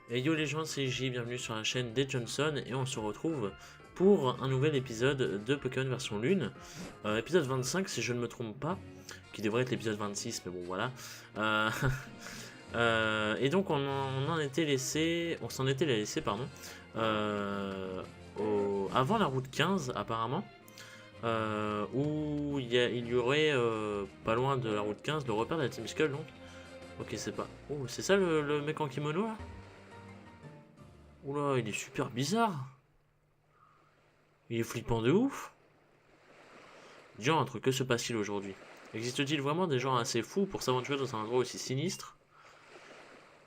Et yo les gens, c'est J, bienvenue sur la chaîne des Johnson et on se retrouve pour un nouvel épisode de Pokémon version Lune. Épisode 25 si je ne me trompe pas, qui devrait être l'épisode 26 mais bon voilà. Euh, et donc on s'en était laissé pardon, avant la route 15 apparemment, où il y aurait pas loin de la route 15 le repère de la Team Skull donc. Ok c'est pas... Oh c'est ça le mec en kimono là? Oula, il est super bizarre. Il est flippant de ouf. Diantre, que se passe-t-il aujourd'hui? Existe-t-il vraiment des gens assez fous pour s'aventurer dans un endroit aussi sinistre?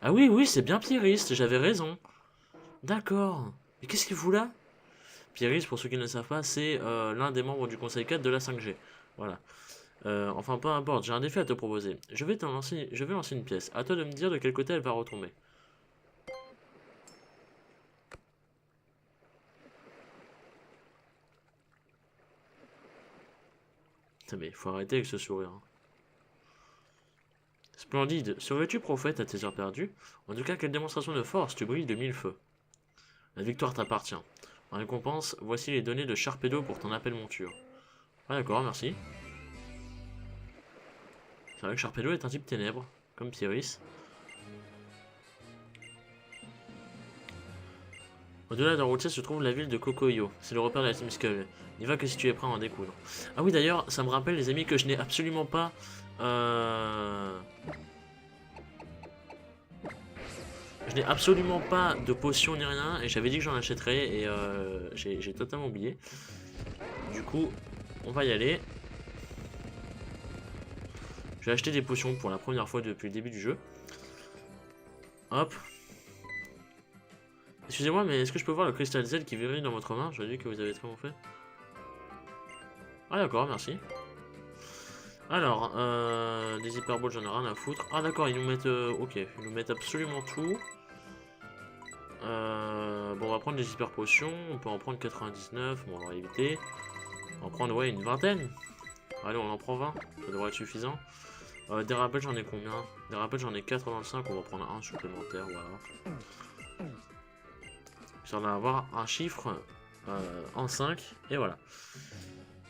Ah oui, oui, c'est bien Pieriste, j'avais raison. D'accord. Mais qu'est-ce qu'il fout là? Pieriste, pour ceux qui ne le savent pas, c'est l'un des membres du Conseil 4 de la 5G. Voilà. Enfin, peu importe, j'ai un défi à te proposer. Je vais lancer une pièce. À toi de me dire de quel côté elle va retomber. Putain, mais faut arrêter avec ce sourire, hein. Splendide. Serais-tu prophète à tes heures perdues? En tout cas, quelle démonstration de force, tu brilles de mille feux. La victoire t'appartient. En récompense, voici les données de Sharpedo pour ton appel monture. Ah d'accord, merci. C'est vrai que Sharpedo est un type ténèbres, comme Pieris. Au-delà de la routier se trouve la ville de Kokoyo. C'est le repère de la Team Skull. N'y va que si tu es prêt à en découdre. Ah oui d'ailleurs, ça me rappelle les amis que je n'ai absolument pas... Je n'ai absolument pas de potion ni rien et j'avais dit que j'en achèterais et j'ai totalement oublié. Du coup, on va y aller. Je vais acheter des potions pour la première fois depuis le début du jeu. Hop. Excusez-moi, mais est-ce que je peux voir le cristal Z qui vérifie dans votre main? Je dis que vous avez très bon fait. Ah d'accord, merci. Alors, des hyperballs, j'en ai rien à foutre. Ah d'accord, ils nous mettent... ok, ils nous mettent absolument tout. Bon, on va prendre des hyper potions. On peut en prendre 99, bon, on va éviter. On va en prendre, ouais, une vingtaine. Allez, on en prend 20, ça devrait être suffisant. Des rappels, j'en ai combien? Des rappels, j'en ai 85, on va prendre un supplémentaire, voilà. J'en ai avoir un chiffre en 5, et voilà.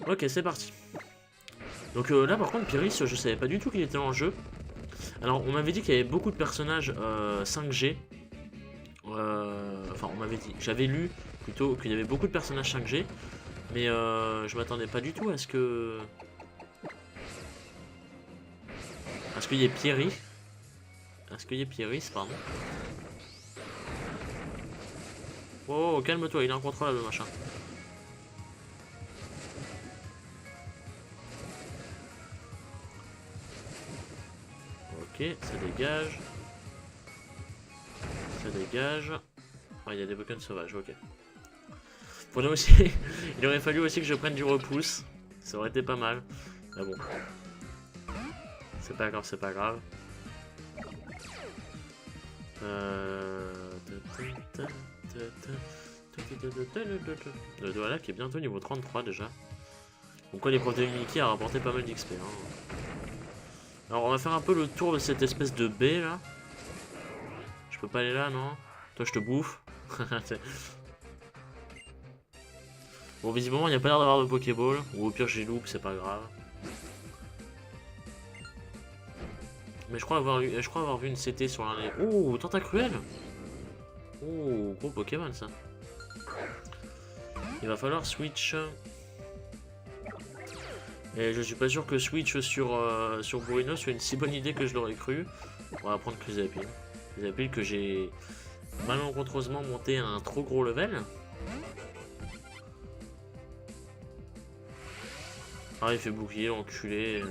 Ok, c'est parti. Donc là, par contre, Pyrrhus, je savais pas du tout qu'il était en jeu. Alors, on m'avait dit qu'il y avait beaucoup de personnages 5G. Enfin, on m'avait dit, j'avais lu plutôt qu'il y avait beaucoup de personnages 5G. Mais je m'attendais pas du tout à ce que... À ce qu'il y ait Pierry. À ce qu'il y ait Pierrys, pardon. Oh, calme-toi, il est incontrôlable le machin. Ok, ça dégage. Ça dégage. Ah, il y a des Pokémon sauvages, ok. Faudrait aussi... il aurait fallu aussi que je prenne du repousse. Ça aurait été pas mal. Mais bon. C'est pas grave, c'est pas grave. Le Douala qui est bientôt niveau 33 déjà. Donc quoi, les profs de Mickey a rapporté pas mal d'XP. Hein. Alors on va faire un peu le tour de cette espèce de baie là. Je peux pas aller là, non? Toi je te bouffe. Bon, visiblement il n'y a pas l'air d'avoir de Pokéball. Ou au pire j'ai loop, c'est pas grave. Mais je crois avoir vu une CT sur l'un des... Oh, Tentacruel. Oh, gros Pokémon ça. Il va falloir switch. Et je suis pas sûr que switch sur Burino soit une si bonne idée que je l'aurais cru. On va prendre Chrysapile. Chrysapile que j'ai malencontreusement monté à un trop gros level. Ah, il fait bouclier, l'enculé.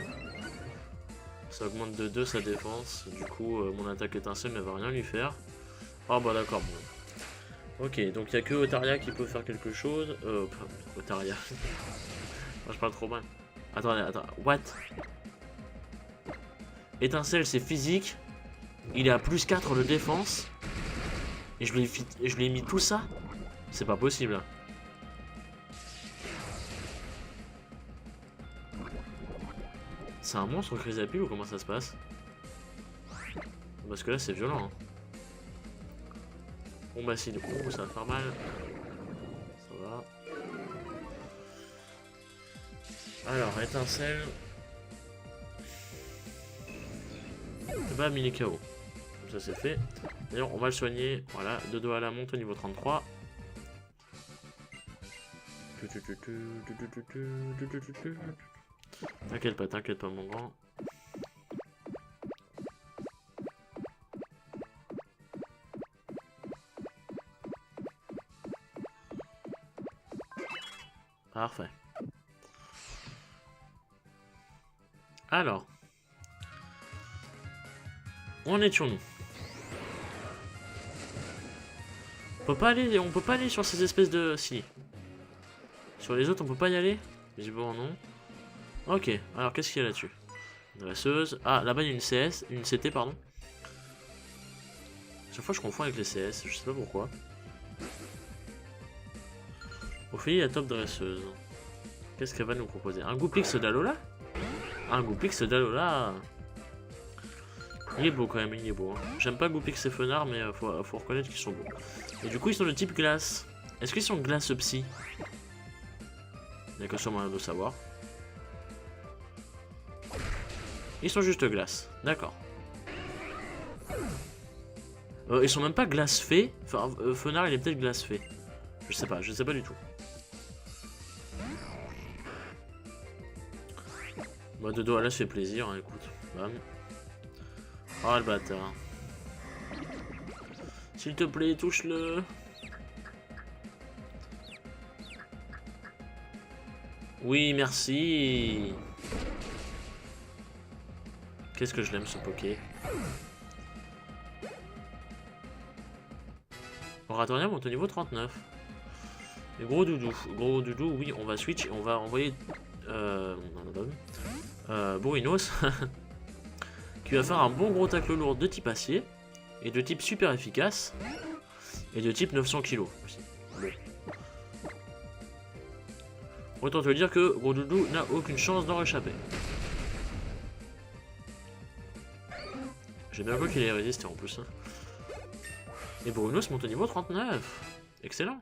Ça augmente de 2 sa défense. Du coup, mon attaque étincelle ne va rien lui faire. Ah bah d'accord, bon. Ok, donc il n'y a que Otaria qui peut faire quelque chose. Otaria. Je parle trop mal. Attendez, attends. What? Étincelle, c'est physique. Il est à plus 4 de défense. Et je lui ai mis tout ça? C'est pas possible. C'est un monstre Chrysapile ou comment ça se passe? Parce que là c'est violent. Hein. Bombe acide. Oh, ça va faire mal. Ça va. Alors, étincelle. Et bah, mini KO. Ça c'est fait. D'ailleurs, on va le soigner. Voilà, Dodo à la monte au niveau 33. T'inquiète pas, mon grand. Parfait. Alors. Où en étions-nous? On peut pas aller sur ces espèces de... Si. Sur les autres, on peut pas y aller? Visiblement non. Ok, alors qu'est-ce qu'il y a là-dessus? Dresseuse. Ah, là-bas, il y a une CS, une CT, pardon. Chaque fois, je confonds avec les CS, je sais pas pourquoi. Ophélie, la top dresseuse. Qu'est-ce qu'elle va nous proposer? Un Goupix d'Alola? Un Goupix d'Alola. Il est beau quand même, il est beau. Hein. J'aime pas Goupix et Fenard, mais faut reconnaître qu'ils sont beaux. Et du coup, ils sont de type glace. Est-ce qu'ils sont glace psy? Il n'y a que sûrement un de savoir. Ils sont juste glace, d'accord. Ils sont même pas glace fée. Enfin, Fenard, il est peut-être glace fée. Je sais pas du tout. Bah, Dodo à là, ça fait plaisir, hein, écoute. Bam. Oh le bâtard. S'il te plaît, touche-le. Oui, merci. Qu'est-ce que je l'aime ce Poké. Oratorium monte au niveau 39. Et gros doudou, oui, on va switch et on va envoyer Bourrinos qui va faire un bon gros tacle lourd de type acier et de type super efficace et de type 900 kg. Bon. Autant te dire que gros doudou n'a aucune chance d'en réchapper. J'ai bien vu qu'il ait résisté en plus. Hein. Et Bourrinos monte au niveau 39. Excellent.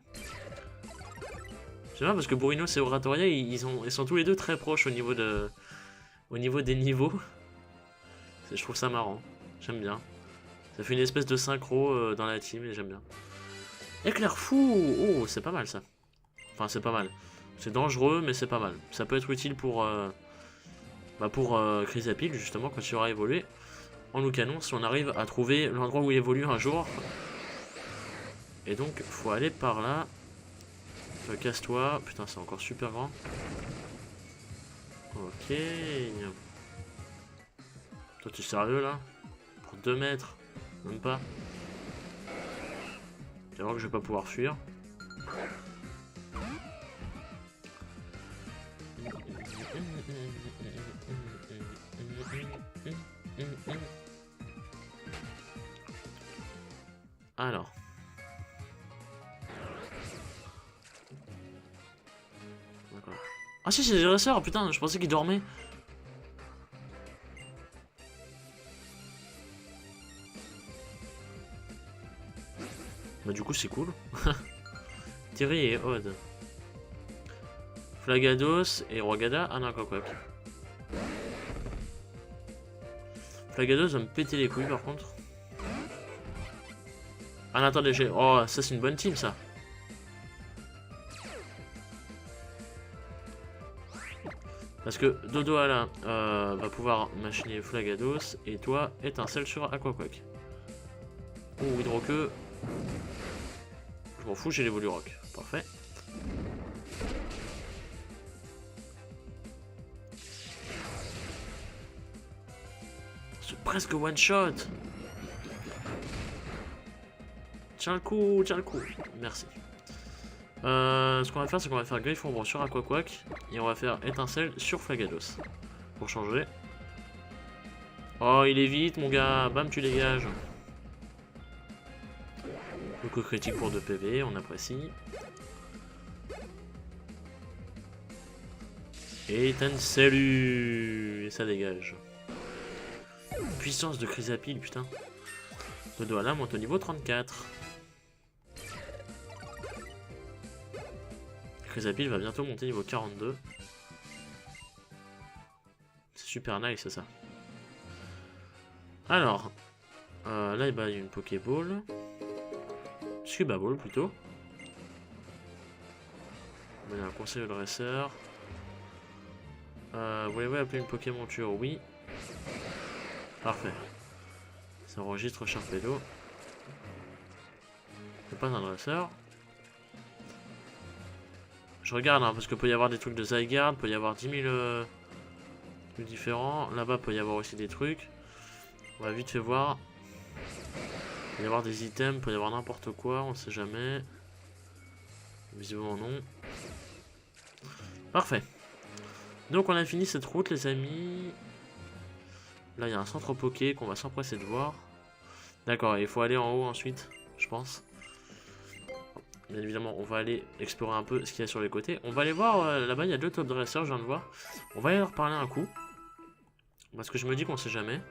C'est bien parce que Bourrinos et Oratoria, ils sont tous les deux très proches au niveau des niveaux. Je trouve ça marrant. J'aime bien. Ça fait une espèce de synchro dans la team et j'aime bien. Éclair fou! Oh, c'est pas mal ça. Enfin, c'est pas mal. C'est dangereux, mais c'est pas mal. Ça peut être utile pour Chrysapil, justement, quand il aura évolué. En loup canon, si on arrive à trouver l'endroit où il évolue un jour. Et donc, faut aller par là. Casse-toi. Putain, c'est encore super grand. Ok. Toi, tu es sérieux là? Pour 2 mètres? Même pas. Tu vas voir que je vais pas pouvoir fuir. Alors. Ah si, c'est des dresseurs, putain, je pensais qu'ils dormaient. Bah du coup c'est cool. Thierry et Odd. Flagados et Rogada. Ah non, quoi. Flagados va me péter les couilles par contre. Ah non, attendez, oh, ça c'est une bonne team ça. Parce que Dodo Ala va pouvoir machiner Flagados et toi étincelle sur Aquaquack. Oh, Hydroqueux. Je m'en fous, j'ai l'évolu rock. Parfait. C'est presque one shot. Tiens le coup. Merci. Ce qu'on va faire, c'est qu'on va faire Griffe Ombre sur Aquaquack et on va faire Étincelle sur Flagados. Pour changer. Oh, il est vite, mon gars. Bam, tu dégages. Le coup critique pour 2 PV, on apprécie. Étincelle. Et ça dégage. Puissance de Chrysapil, putain. Dodo à la monte au niveau 34. Chrysapile va bientôt monter niveau 42. C'est super nice ça. Alors, là bah, il y a une Pokéball. Scuba Ball plutôt. Il y a un conseil de dresseur. Voulez-vous appeler une Pokémonture? Oui. Parfait. Ça enregistre Sharpedo. C'est pas un dresseur. Je regarde hein, parce qu'il peut y avoir des trucs de Zygarde, peut y avoir 10 000 trucs différents. Là-bas peut y avoir aussi des trucs. On va vite fait voir. Il peut y avoir des items, peut y avoir n'importe quoi, on sait jamais. Visiblement non. Parfait. Donc on a fini cette route les amis. Là il y a un centre Poké qu'on va s'empresser de voir. D'accord, il faut aller en haut ensuite, je pense. Bien évidemment, on va aller explorer un peu ce qu'il y a sur les côtés. On va aller voir, là-bas il y a 2 top dresseurs, je viens de voir. On va aller leur parler un coup. Parce que je me dis qu'on sait jamais.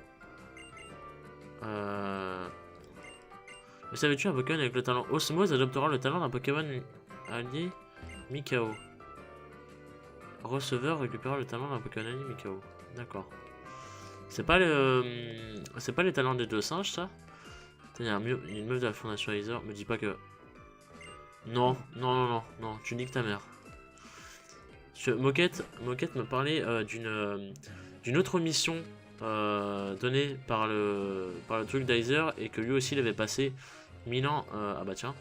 Mais savais-tu, un Pokémon avec le talent Osmose adoptera le talent d'un Pokémon allié Mikao. Receveur récupérera le talent d'un Pokémon allié Mikao. D'accord. C'est pas les talents des 2 singes ça? Il y a une meuf de la Fondation Laser, me dis pas que... Non, tu niques ta mère. Moquette me parlait d'une autre mission donnée par le truc d'Izer et que lui aussi il avait passé 1000 ans. Ah bah tiens.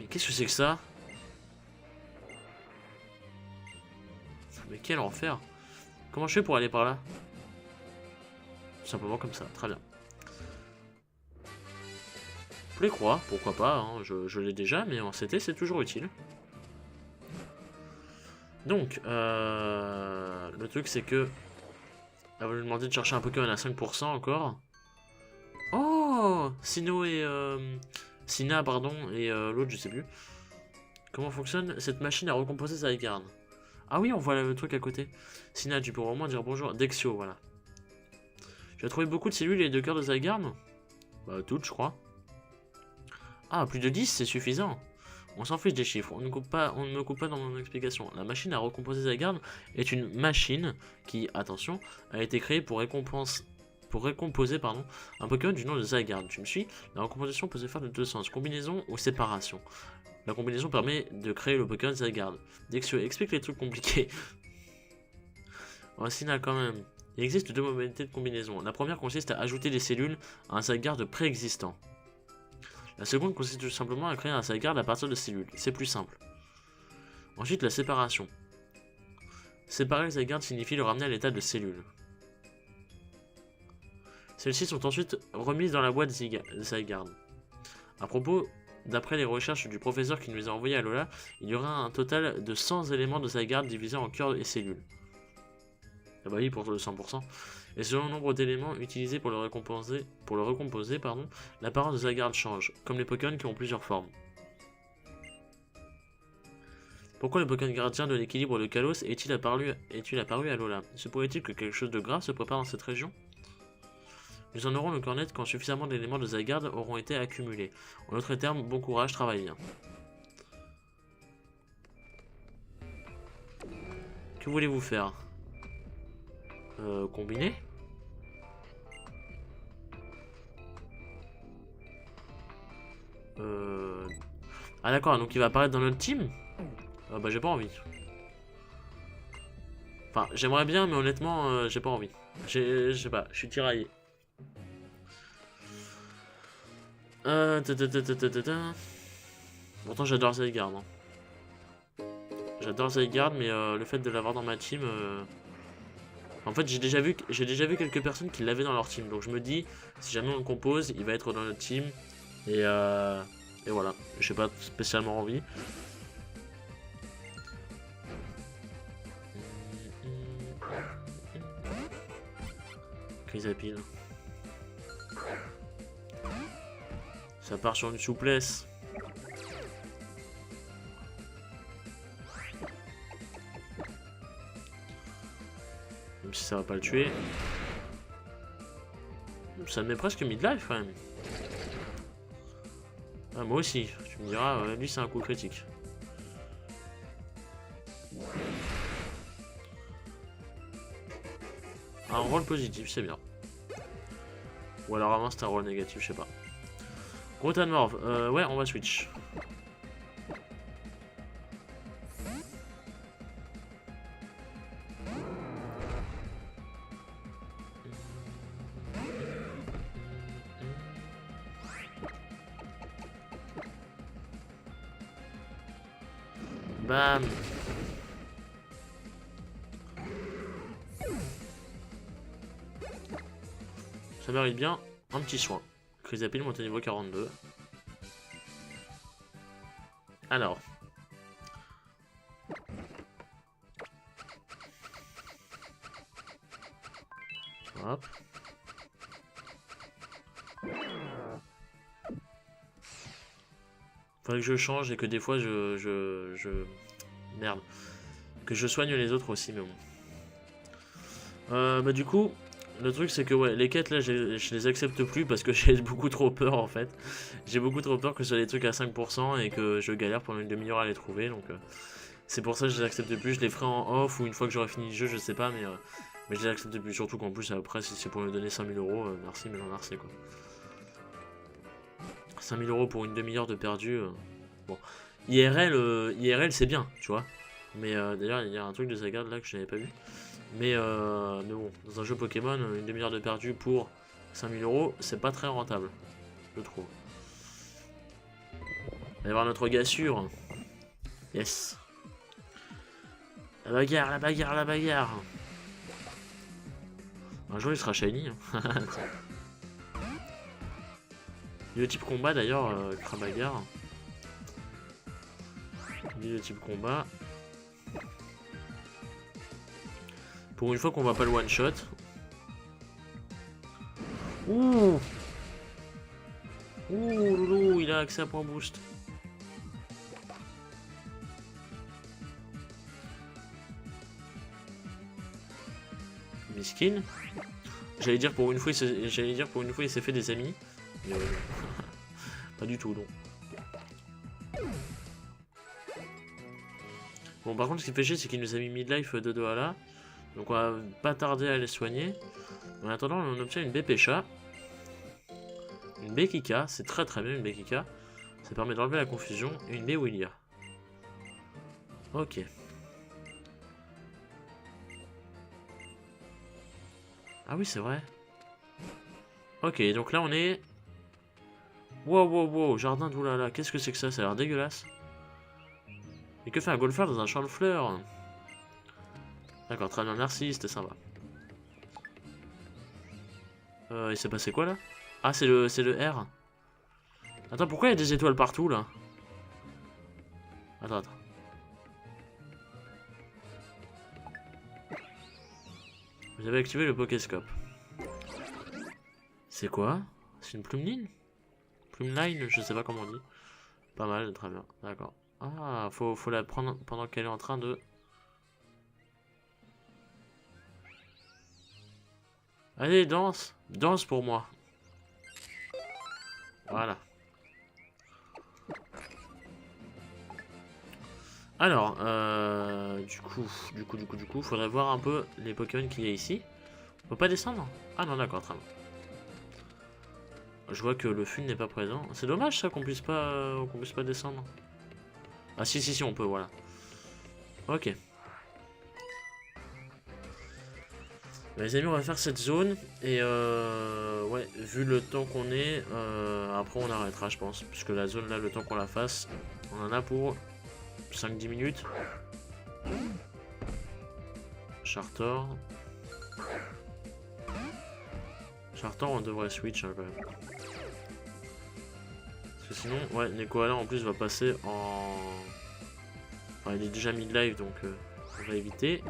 Mais qu'est-ce que c'est que ça? Mais quel enfer. Comment je fais pour aller par là? Tout simplement comme ça, très bien. Les croix, pourquoi pas, hein, je l'ai déjà, mais en CT c'est toujours utile. Donc, le truc c'est que... Elle va lui demander de chercher un Pokémon à 5% encore. Oh, Sino et... Sina, pardon, et l'autre je sais plus. Comment fonctionne cette machine à recomposer Zygarde? Ah oui, on voit le truc à côté. Sina, tu pourras au moins dire bonjour. Dexio, voilà. Tu as trouvé beaucoup de cellules et de cœurs de Zygarde? Bah toutes, je crois. Ah, plus de 10, c'est suffisant. On s'en fiche des chiffres, on ne me coupe pas dans mon explication. La machine à recomposer Zygarde est une machine qui, attention, a été créée pour récomposer un Pokémon du nom de Zygarde. Tu me suis? La recomposition peut se faire de 2 sens, combinaison ou séparation. La combinaison permet de créer le Pokémon Zygarde. Dexio, explique les trucs compliqués. Voici là quand même. Il existe 2 modalités de combinaison. La première consiste à ajouter des cellules à un Zygarde préexistant. La seconde consiste tout simplement à créer un Zygarde à partir de cellules. C'est plus simple. Ensuite, la séparation. Séparer le Zygarde signifie le ramener à l'état de cellule. Celles-ci sont ensuite remises dans la boîte Zygarde. À propos, d'après les recherches du professeur qui nous a envoyé à Lola, il y aura un total de 100 éléments de Zygarde divisés en cœurs et cellules. Ah bah oui, pour le 100%. Et selon le nombre d'éléments utilisés pour le recomposer, l'apparence de Zygarde change, comme les Pokémon qui ont plusieurs formes. Pourquoi le Pokémon gardien de l'équilibre de Kalos est-il apparu à Lola? Se pourrait-il que quelque chose de grave se prépare dans cette région? Nous en aurons le corps net quand suffisamment d'éléments de Zygarde auront été accumulés. En d'autres termes, bon courage, travaille bien. Que voulez-vous faire? Combiner? Ah d'accord, donc il va apparaître dans notre team? Bah j'ai pas envie. Enfin, j'aimerais bien, mais honnêtement, j'ai pas envie. Je sais pas, je suis tiraillé. Pourtant j'adore Zygarde. Hein. J'adore Zygarde, mais le fait de l'avoir dans ma team... En fait, j'ai déjà vu quelques personnes qui l'avaient dans leur team. Donc je me dis, si jamais on le compose, il va être dans notre team. Et voilà, j'ai pas spécialement envie. Chrysapile. Ça part sur une souplesse. Même si ça va pas le tuer. Ça me met presque midlife quand même. Ah, moi aussi, tu me diras, lui c'est un coup critique. un rôle positif, c'est bien. Ou alors avant c'était un rôle négatif, je sais pas. Gros Morve, ouais, on va switch. Bam. Ça mérite bien un petit soin. Chrysapile monte au niveau 42. Alors. Hop. Faudrait que je change et que des fois Merde. Que je soigne les autres aussi, mais bon. Bah du coup, le truc c'est que ouais, les quêtes là, je les accepte plus parce que j'ai beaucoup trop peur en fait. J'ai beaucoup trop peur que ce soit des trucs à 5% et que je galère pendant une demi-heure à les trouver, donc c'est pour ça que je les accepte plus. Je les ferai en off ou une fois que j'aurai fini le jeu, je sais pas, mais je les accepte plus. Surtout qu'en plus après, si c'est pour me donner 5000 euros, merci, mais j'en merci quoi. 5000 euros pour une demi-heure de perdu. Bon, IRL c'est bien, tu vois. Mais d'ailleurs, il y a un truc de Zygarde là que je n'avais pas vu. Mais bon, dans un jeu Pokémon, une demi-heure de perdu pour 5000 euros, c'est pas très rentable, je trouve. On va y avoir notre gars sûr. Yes. La bagarre, la bagarre, la bagarre. Un jour il sera shiny. Hein. Le type combat d'ailleurs, Crabagarre. Le type combat. Pour une fois qu'on va pas le one shot. Ouh. Ouh loulou, il a accès à point boost. Miskin. J'allais dire pour une fois il s'est fait des amis. Mais pas du tout non. Bon par contre ce qui fait chier c'est qu'il nous a mis midlife de deux à là. Donc on va pas tarder à les soigner. En attendant on obtient une Bépécha. Une Bekika, c'est très très bien une Bekika. Ça permet d'enlever la confusion. Et une Bewillia. Ok. Ah oui c'est vrai. Ok donc là on est... Wow wow wow, jardin d'oulala, qu'est-ce que c'est que ça? Ça a l'air dégueulasse. Et que fait un golfeur dans un champ de fleurs? D'accord, très bien, merci, c'était sympa. Il s'est passé quoi là? Ah, c'est le R. Attends, pourquoi il y a des étoiles partout là? Attends. Vous avez activé le Pokéscope. C'est quoi? C'est une plumeline? Plumeline, je sais pas comment on dit. Pas mal, très bien, d'accord. Ah, faut la prendre pendant qu'elle est en train de... Allez, danse! Danse pour moi! Voilà. Alors, du coup, faudrait voir un peu les Pokémon qu'il y a ici. On peut pas descendre? Ah non, d'accord, très bien. Je vois que le fun n'est pas présent. C'est dommage ça qu'on puisse pas descendre. Ah si, on peut, voilà. Ok. Les amis, on va faire cette zone. Et ouais, vu le temps qu'on est, après on arrêtera, je pense. Puisque la zone là, le temps qu'on la fasse, on en a pour 5-10 minutes. Chartor. Chartor, on devrait switch hein, quand même. Parce que sinon, ouais, Nekoala en plus va passer en... Enfin, il est déjà mid-live donc on va éviter.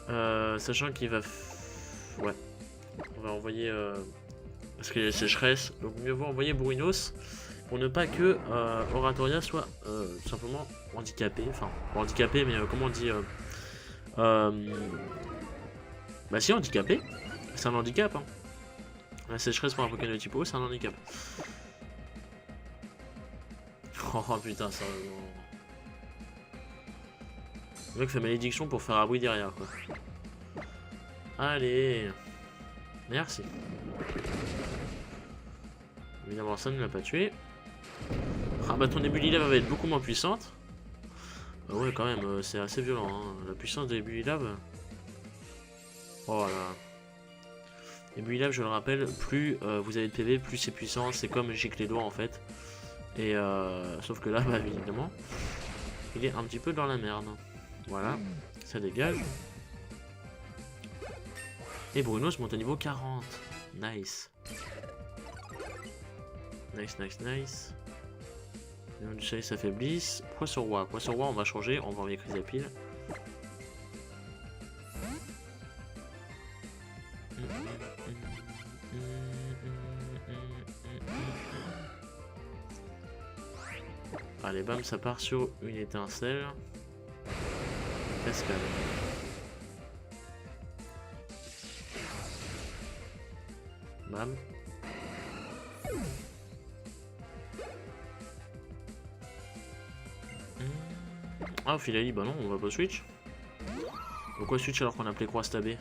Sachant qu'il va... Ouais. On va envoyer... Parce qu'il y a sécheresse, donc mieux vaut envoyer Bourrinos pour ne pas que Oratoria soit tout simplement handicapé. Enfin, pas handicapé, mais comment on dit Bah si, handicapé. C'est un handicap, hein. La sécheresse pour un Pokémon de type eau, c'est un handicap. Oh putain, sérieusement. Le mec fait malédiction pour faire abri derrière, quoi. Allez. Merci. Évidemment, ça ne l'a pas tué. Ah bah ton ébullilav va être beaucoup moins puissante. Bah ouais, quand même, c'est assez violent. Hein. La puissance de l'ébullilav. Oh là là. Ébullilav, je le rappelle, plus vous avez de PV, plus c'est puissant. C'est comme gicle les doigts en fait. Et sauf que là, bah évidemment, il est un petit peu dans la merde. Voilà, ça dégage. Et Bruno se monte à niveau 40. Nice. Nice, nice, nice. Les noms du soleil s'affaiblissent. Poisson roi. Poisson roi, on va changer. On va envoyer Chrysapile. Allez, bam, ça part sur une étincelle. Cascade. Bam. Ah, Philali, bah non, on va pas switch. Pourquoi switch alors qu'on appelait croix stabé?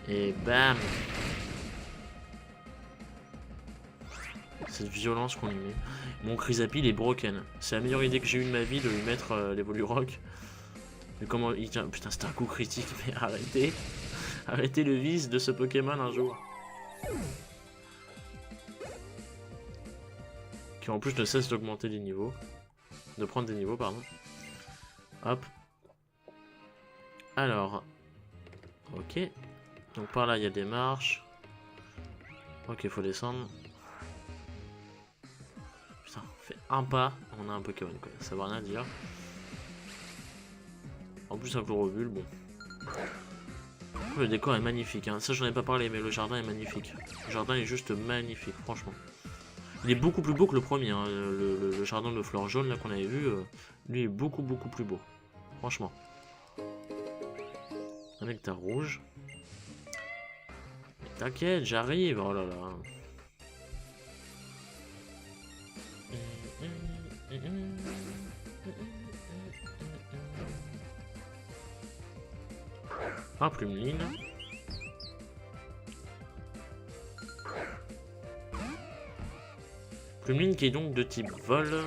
Et bam. Cette violence qu'on lui met. Mon Chrysapile est broken. C'est la meilleure idée que j'ai eue de ma vie de lui mettre l'Evolurock. Mais comment il tient. Putain, c'est un coup critique, mais arrêtez. Arrêtez le vice de ce Pokémon un jour. Qui en plus ne cesse d'augmenter les niveaux. De prendre des niveaux, pardon. Hop. Alors. Ok. Donc par là, il y a des marches. Ok, il faut descendre. Putain, on fait un pas, on a un Pokémon, quoi. Ça veut rien dire. En plus, un chlorovule, bon. Le décor est magnifique, hein. Ça, j'en ai pas parlé, mais le jardin est magnifique. Le jardin est juste magnifique, franchement. Il est beaucoup plus beau que le premier, hein. Le jardin de fleurs jaunes, là, qu'on avait vu, lui est beaucoup plus beau. Franchement. Un nectar rouge. T'inquiète, j'arrive, oh là là. Un plumeline. Plumeline qui est donc de type vol.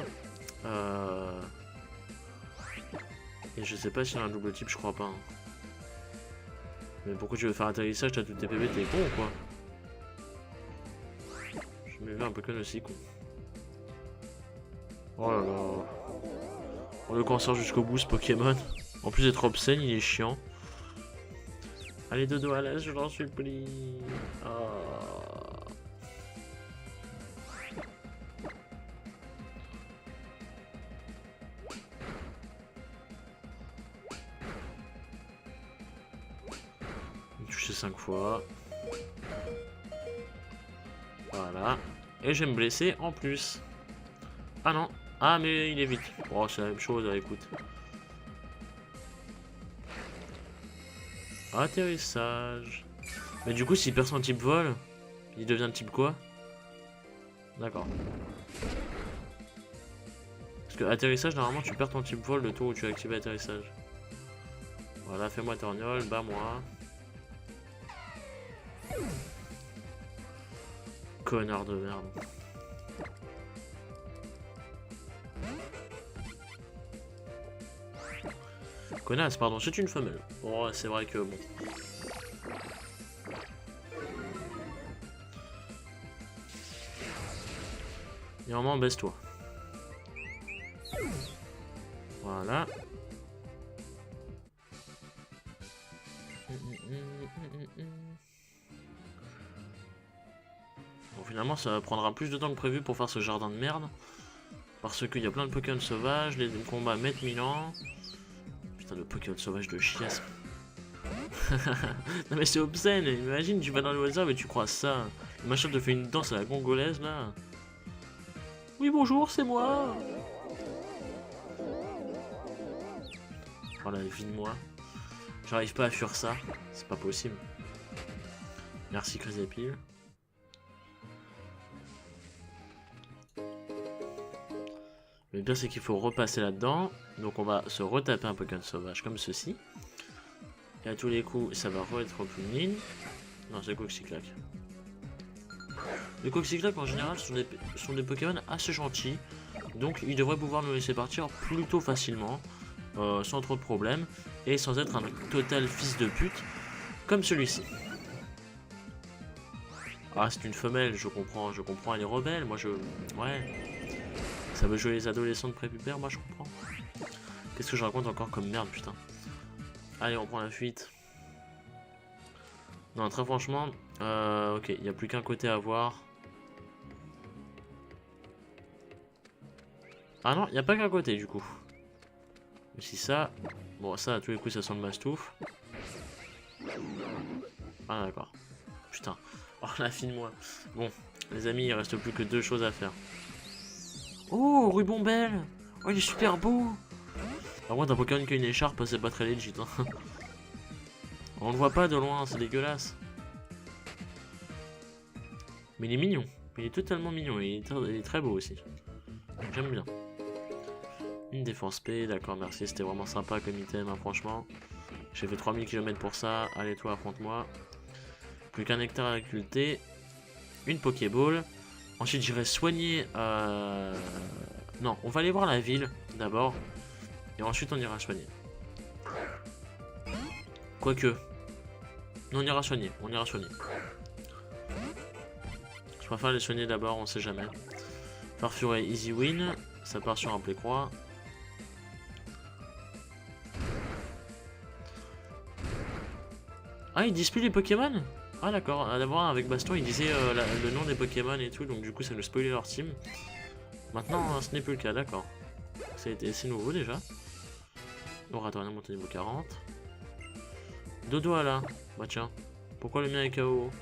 Et je sais pas s'il y a un double type, je crois pas. Hein. Mais pourquoi tu veux faire atterrissage, t'as tous tes PV, t'es con ou quoi? Je me vu un Pokémon aussi con. Oh là là. On veut qu'on sort jusqu'au bout ce Pokémon. En plus d'être obscène, il est chiant. Allez, dodo à l'aise, je t'en supplie. Oh. Touché 5 fois. Voilà. Et je vais me blesser en plus. Ah non. Ah mais il est vite. Oh c'est la même chose, écoute. Atterrissage. Mais du coup s'il perd son type vol, il devient type quoi? D'accord. Parce que atterrissage normalement tu perds ton type vol le tour où tu as activé atterrissage. Voilà, fais-moi torgnole, bats-moi. Connard de merde. Connasse, pardon, c'est une femelle. Oh, c'est vrai que bon. Néanmoins, baisse-toi. Voilà. Bon, finalement, ça prendra plus de temps que prévu pour faire ce jardin de merde. Parce qu'il y a plein de Pokémon sauvages, les combats mettent 1000 ans. Putain, le Pokémon sauvage de chiasse. Non mais c'est obscène, imagine, tu vas dans le hasard et tu croises ça. Le machin te fait une danse à la congolaise là. Oui bonjour, c'est moi. Oh la vie de moi. J'arrive pas à fuir ça, c'est pas possible. Merci Chrysapile. Mais Le pire, c'est qu'il faut repasser là-dedans. Donc on va se retaper un Pokémon sauvage comme ceci. Et à tous les coups, ça va être plus mine. Non, c'est Coxyclac. Les Coxyclac en général sont des Pokémon assez gentils. Donc ils devraient pouvoir nous laisser partir plutôt facilement. Sans trop de problèmes. Et sans être un total fils de pute. Comme celui-ci. Ah, c'est une femelle, je comprends, elle est rebelle. Moi, ouais. Ça veut jouer les adolescents de prépubère, moi je comprends. Qu'est-ce que je raconte encore comme merde, putain. Allez, on prend la fuite. Non, très franchement, ok, il n'y a plus qu'un côté à voir. Ah non, il n'y a pas qu'un côté du coup. Mais si ça... Bon, ça, à tous les coups, ça sent le mastouf. Ah d'accord. Putain. Oh, la fine moi. Bon, les amis, il reste plus que 2 choses à faire. Oh, Rubombelle. Oh, il est super beau. Par contre, un Pokémon qui a une écharpe, c'est pas très legit. Hein. On le voit pas de loin, c'est dégueulasse. Mais il est mignon. Il est totalement mignon. Il est très beau aussi. J'aime bien. Une défense P, d'accord, merci. C'était vraiment sympa comme item, hein, franchement. J'ai fait 3000 km pour ça. Allez, toi, affronte-moi. Plus qu'un nectar à occulter. Une Pokéball. Ensuite, j'irai soigner... Non, on va aller voir la ville, d'abord. Et ensuite, on ira soigner. Quoique. Non, on ira soigner. Je préfère les soigner d'abord, on sait jamais. Farfuret, easy win. Ça part sur un play-croix. Ah, il dispute les Pokémon? Ah d'accord, d'abord avec Baston il disait le nom des Pokémon et tout, donc du coup ça nous spoilait leur team. Maintenant ce n'est plus le cas, d'accord. C'est nouveau déjà. Oratoire monté niveau 40. Dodo là. Bah tiens, pourquoi le mien est KO?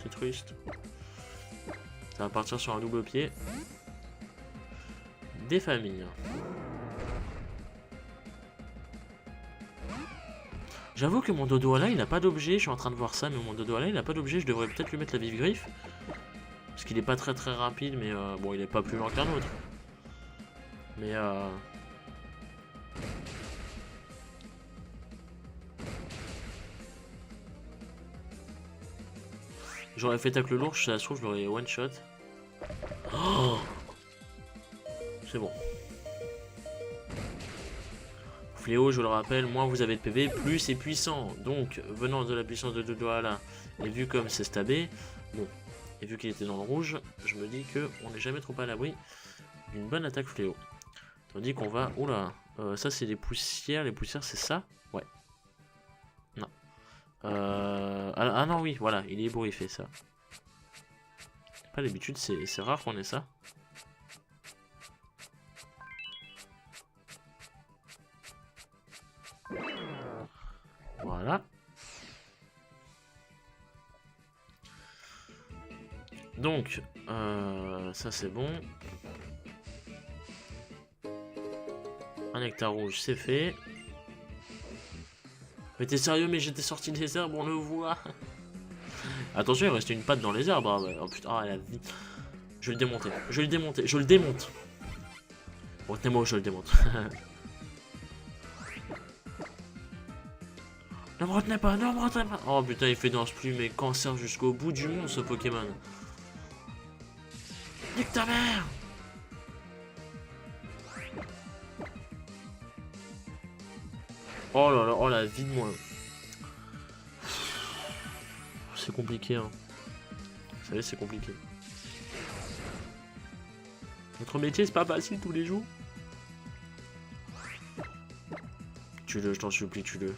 C'est triste. Ça va partir sur un double pied. Des familles. J'avoue que mon Dodo là il a pas d'objet, je suis en train de voir ça, mais mon Dodo là il a pas d'objet, je devrais peut-être lui mettre la vive griffe. Parce qu'il est pas très rapide, mais bon il est pas plus lent qu'un autre. Mais j'aurais fait tacle lourd, ça se trouve je l'aurais one shot. Oh, c'est bon. Fléau, je le rappelle, moins vous avez de PV, plus c'est puissant. Donc, venant de la puissance de Dodo là, et vu comme c'est stabé, bon, et vu qu'il était dans le rouge, je me dis que on n'est jamais trop à l'abri d'une bonne attaque Fléau. Tandis qu'on va... Oula, ça c'est les poussières c'est ça? Ouais. Non. Ah non, oui, voilà, il est ébouriffé ça. Pas l'habitude, c'est rare qu'on ait ça. Voilà. Donc, ça c'est bon. Un nectar rouge, c'est fait. Mais t'es sérieux, mais j'étais sorti des herbes, on le voit. Attention, il restait une patte dans les arbres. Hein. Oh putain, la vie. Je vais le démonter, je le démonte. Retenez-moi, je le démonte. Ne me retenez pas, ne me retenez pas. Oh putain, il fait danse plume et cancer jusqu'au bout du monde ce Pokémon. Nique ta mère! Oh là là, oh la vie de moi. C'est compliqué, hein. Vous savez, c'est compliqué. Notre métier, c'est pas facile tous les jours. Tue-le, je t'en supplie, tue-le.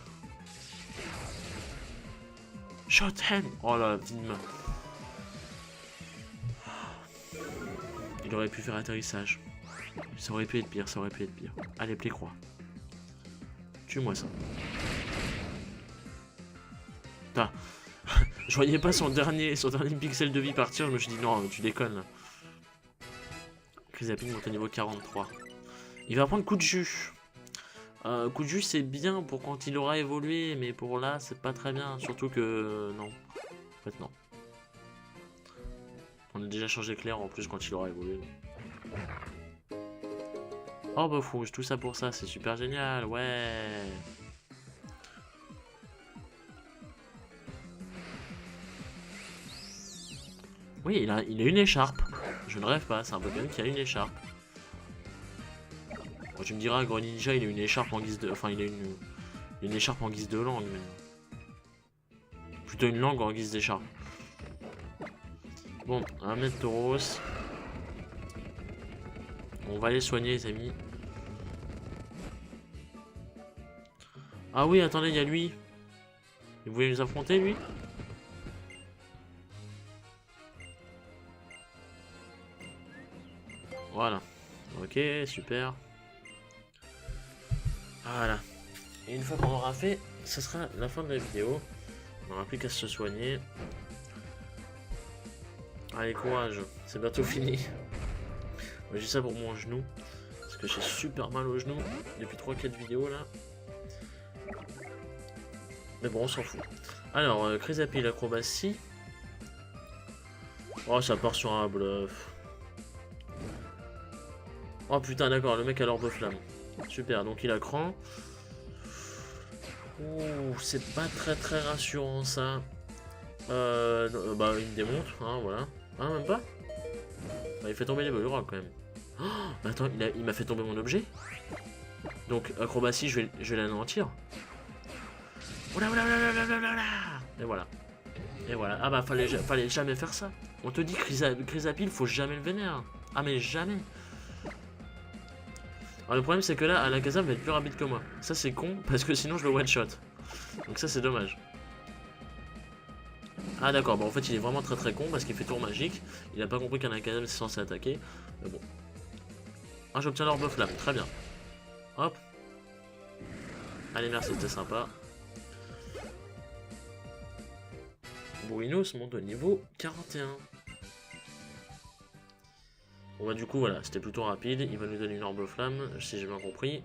Shoten! Oh là, la vie de main. Il aurait pu faire atterrissage. Ça aurait pu être pire, ça aurait pu être pire. Allez, play-croix. Tue-moi ça. Putain. Je voyais pas son dernier pixel de vie partir, je me suis dit non, tu déconnes là. Crisapine monte au niveau 43. Il va prendre coup de jus. Coup de jus c'est bien pour quand il aura évolué, mais pour là c'est pas très bien. Surtout que non. En fait non. On a déjà changé clair en plus quand il aura évolué. Orbe rouge, tout ça pour ça, c'est super génial, ouais. Oui, il a une écharpe. Je ne rêve pas, c'est un Pokémon qui a une écharpe. Bon, tu me diras, Greninja, il a une écharpe en guise de... Enfin, il a une écharpe en guise de langue, mais... Plutôt une langue en guise d'écharpe. Bon, un mètre Tauros. On va aller soigner, les amis. Ah oui, attendez, il y a lui. Il voulait nous affronter, lui? Voilà. Ok, super. Voilà. Et une fois qu'on aura fait, ce sera la fin de la vidéo. On n'aura plus qu'à se soigner. Allez, courage. C'est bientôt fini. J'ai ça pour mon genou. Parce que j'ai super mal au genou depuis 3-4 vidéos là. Mais bon, on s'en fout. Alors, Chrysapile, acrobatie. Oh, ça part sur un bluff. Oh putain, d'accord, le mec a l'orbe flamme. Super, donc il a cran. Ouh, c'est pas très rassurant ça. Bah, il me démonte, hein, voilà. Ah, même pas bah, il fait tomber les Bulrock quand même. Oh, attends, il m'a fait tomber mon objet. Donc, acrobatie, je vais l'anéantir. Oula. Et voilà. Et voilà. Ah bah, fallait jamais faire ça. On te dit, Chrysapile, faut jamais le vénère. Ah, mais jamais. Alors, le problème, c'est que là, Alakazam va être plus rapide que moi. Ça, c'est con, parce que sinon, je le one-shot. Donc, ça, c'est dommage. Ah, d'accord. Bon, en fait, il est vraiment très con, parce qu'il fait tour magique. Il a pas compris qu'un Alakazam, c'est censé attaquer. Mais bon. Ah, j'obtiens l'orbe flamme. Très bien. Hop. Allez, merci, c'était sympa. Bourrinos monte au niveau 41. Bon bah du coup voilà, c'était plutôt rapide, il va nous donner une orbe flamme, si j'ai bien compris.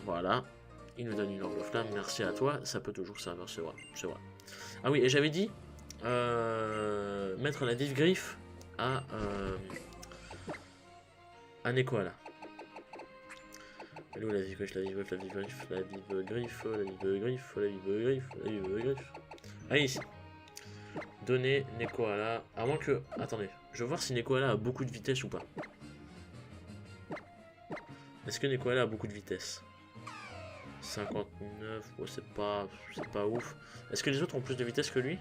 Voilà, il nous donne une orbe flamme, merci à toi, ça peut toujours servir, c'est vrai. Ah oui, et j'avais dit, mettre la vive griffe à Nekoala. Elle est où la vive griffe, Allez ici. Donner Nekoala. À moins que. Attendez, je vais voir si Nekoala a beaucoup de vitesse ou pas. Est-ce que Nekoala a beaucoup de vitesse? 59, oh, c'est pas ouf. Est-ce que les autres ont plus de vitesse que lui?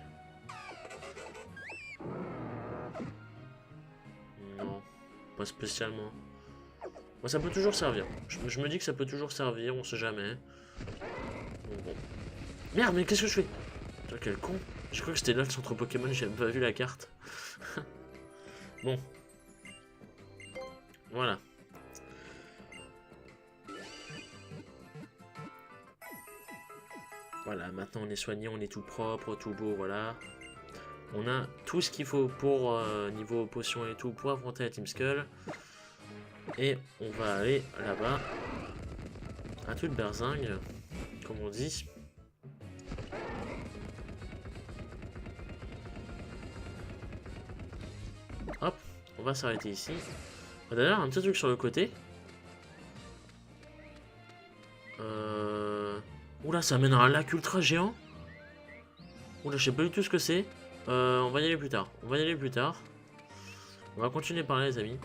Non, pas spécialement. Moi, ça peut toujours servir. Je me dis que ça peut toujours servir, on sait jamais. Bon. Merde, mais qu'est-ce que je fais? Putain, quel con. Je crois que c'était là le centre Pokémon, j'ai même pas vu la carte. Bon. Voilà. Voilà, maintenant on est soigné, on est tout propre, tout beau, voilà. On a tout ce qu'il faut pour niveau potion et tout pour affronter la Team Skull. Et on va aller là-bas. À toute berzingue, comme on dit. Hop, on va s'arrêter ici. D'ailleurs, un petit truc sur le côté. Oula, ça mène à un lac ultra géant. Oula, je sais pas du tout ce que c'est. On va y aller plus tard. On va continuer par là, les amis.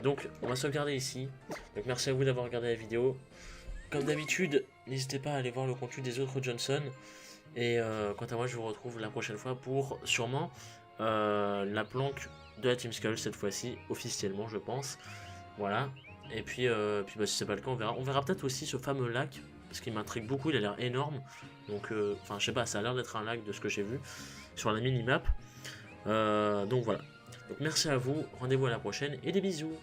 Donc, on va sauvegarder ici. Donc, merci à vous d'avoir regardé la vidéo. Comme d'habitude, n'hésitez pas à aller voir le contenu des autres Johnson. Et quant à moi, je vous retrouve la prochaine fois pour sûrement la planque de la Team Skull cette fois-ci, officiellement, je pense. Voilà. Et puis bah, si c'est pas le cas, on verra. On verra peut-être aussi ce fameux lac, parce qu'il m'intrigue beaucoup, il a l'air énorme. Donc, enfin, je sais pas, ça a l'air d'être un lac de ce que j'ai vu sur la minimap. Donc voilà. Donc merci à vous, rendez-vous à la prochaine et des bisous.